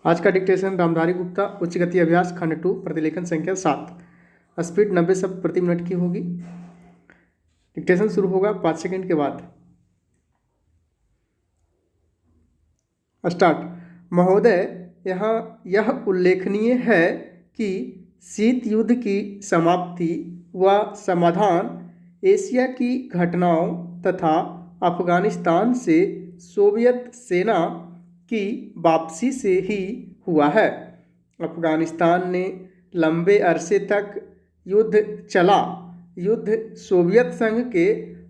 आज का डिक्टेशन रामधारी गुप्ता, उच्च गति अभ्यास खंड 2, प्रतिलेखन संख्या 7। स्पीड 90 शब्द प्रति मिनट की होगी। डिक्टेशन शुरू होगा 5 सेकंड के बाद। स्टार्ट। महोदय, यहाँ यह उल्लेखनीय है कि शीत युद्ध की समाप्ति व समाधान एशिया की घटनाओं तथा अफगानिस्तान से सोवियत सेना की वापसी से ही हुआ है। अफगानिस्तान ने लंबे अरसे तक युद्ध चला। युद्ध सोवियत संघ के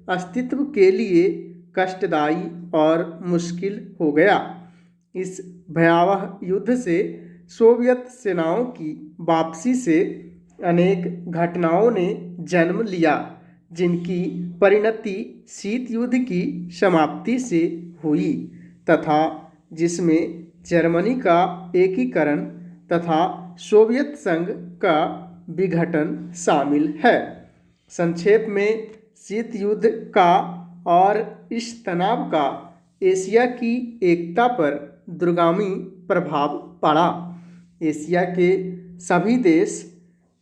अस्तित्व के लिए कष्टदायी और मुश्किल हो गया। इस भयावह युद्ध से सोवियत सेनाओं की वापसी से अनेक घटनाओं ने जन्म लिया, जिनकी परिणति शीत युद्ध की समाप्ति से हुई तथा जिसमें जर्मनी का एकीकरण तथा सोवियत संघ का विघटन शामिल है। संक्षेप में, शीत युद्ध का और इस तनाव का एशिया की एकता पर दूरगामी प्रभाव पड़ा। एशिया के सभी देश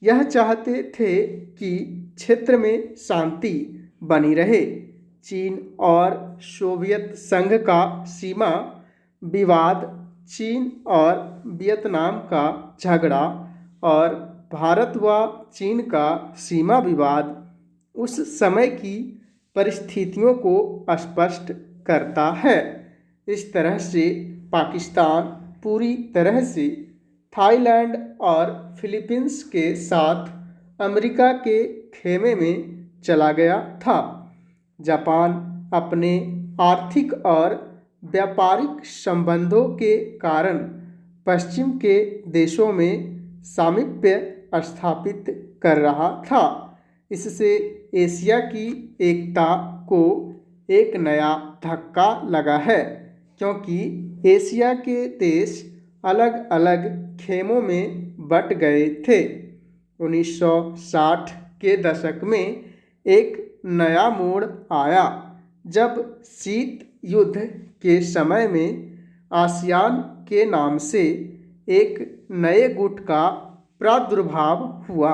यह चाहते थे कि क्षेत्र में शांति बनी रहे। चीन और सोवियत संघ का सीमा विवाद, चीन और वियतनाम का झगड़ा और भारत व चीन का सीमा विवाद उस समय की परिस्थितियों को स्पष्ट करता है। इस तरह से पाकिस्तान पूरी तरह से थाईलैंड और फिलीपींस के साथ अमेरिका के खेमे में चला गया था। जापान अपने आर्थिक और व्यापारिक संबंधों के कारण पश्चिम के देशों में सामीप्य स्थापित कर रहा था। इससे एशिया की एकता को एक नया धक्का लगा है, क्योंकि एशिया के देश अलग अलग खेमों में बट गए थे। 1960 के दशक में एक नया मोड़ आया, जब शीत युद्ध के समय में आसियान के नाम से एक नए गुट का प्रादुर्भाव हुआ।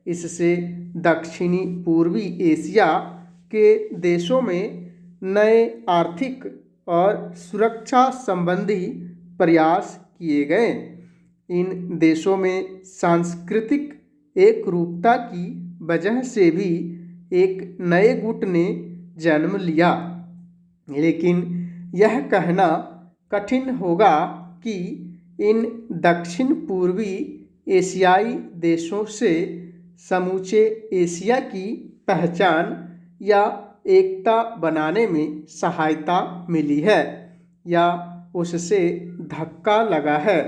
इससे दक्षिणी पूर्वी एशिया के देशों में नए आर्थिक और सुरक्षा संबंधी प्रयास किए गए। इन देशों में सांस्कृतिक एकरूपता की वजह से भी एक नए गुट ने जन्म लिया, लेकिन यह कहना कठिन होगा कि इन दक्षिण पूर्वी एशियाई देशों से समूचे एशिया की पहचान या एकता बनाने में सहायता मिली है या उससे धक्का लगा है,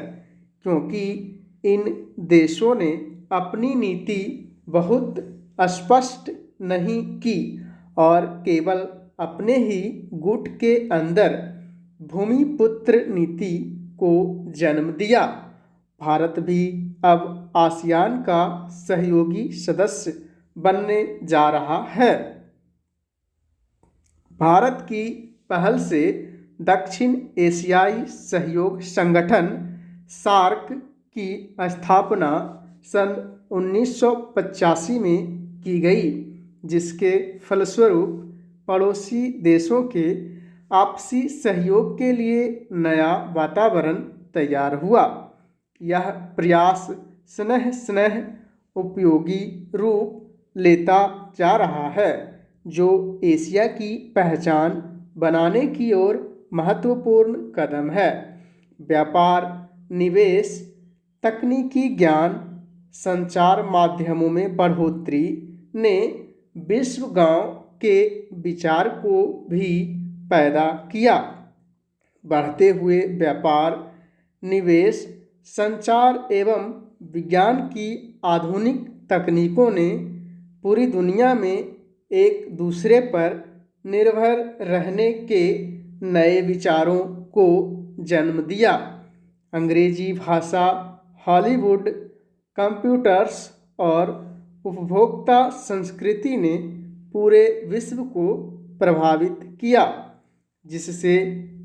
क्योंकि इन देशों ने अपनी नीति बहुत स्पष्ट नहीं की और केवल अपने ही गुट के अंदर भूमिपुत्र नीति को जन्म दिया। भारत भी अब आसियान का सहयोगी सदस्य बनने जा रहा है। भारत की पहल से दक्षिण एशियाई सहयोग संगठन सार्क की स्थापना सन 1985 में की गई, जिसके फलस्वरूप पड़ोसी देशों के आपसी सहयोग के लिए नया वातावरण तैयार हुआ। यह प्रयास स्नेह स्नेह उपयोगी रूप लेता जा रहा है, जो एशिया की पहचान बनाने की ओर महत्वपूर्ण कदम है। व्यापार, निवेश, तकनीकी ज्ञान, संचार माध्यमों में बढ़ोतरी ने विश्व गांव के विचार को भी पैदा किया। बढ़ते हुए व्यापार, निवेश, संचार एवं विज्ञान की आधुनिक तकनीकों ने पूरी दुनिया में एक दूसरे पर निर्भर रहने के नए विचारों को जन्म दिया। अंग्रेजी भाषा, हॉलीवुड, कंप्यूटर्स और उपभोक्ता संस्कृति ने पूरे विश्व को प्रभावित किया, जिससे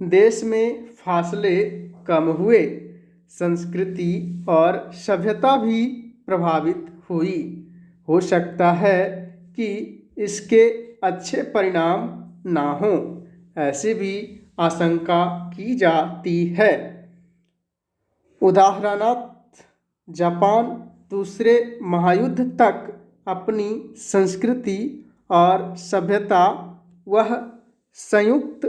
देश में फासले कम हुए। संस्कृति और सभ्यता भी प्रभावित हुई। हो सकता है कि इसके अच्छे परिणाम ना हों, ऐसी भी आशंका की जाती है। उदाहरणार्थ, जापान दूसरे महायुद्ध तक अपनी संस्कृति और सभ्यता वह संयुक्त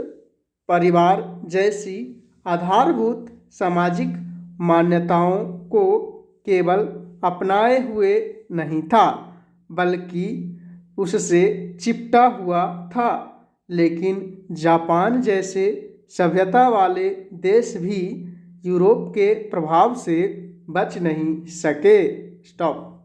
परिवार जैसी आधारभूत सामाजिक मान्यताओं को केवल अपनाए हुए नहीं था, बल्कि उससे चिपटा हुआ था। लेकिन जापान जैसे सभ्यता वाले देश भी यूरोप के प्रभाव से बच नहीं सके। स्टॉप।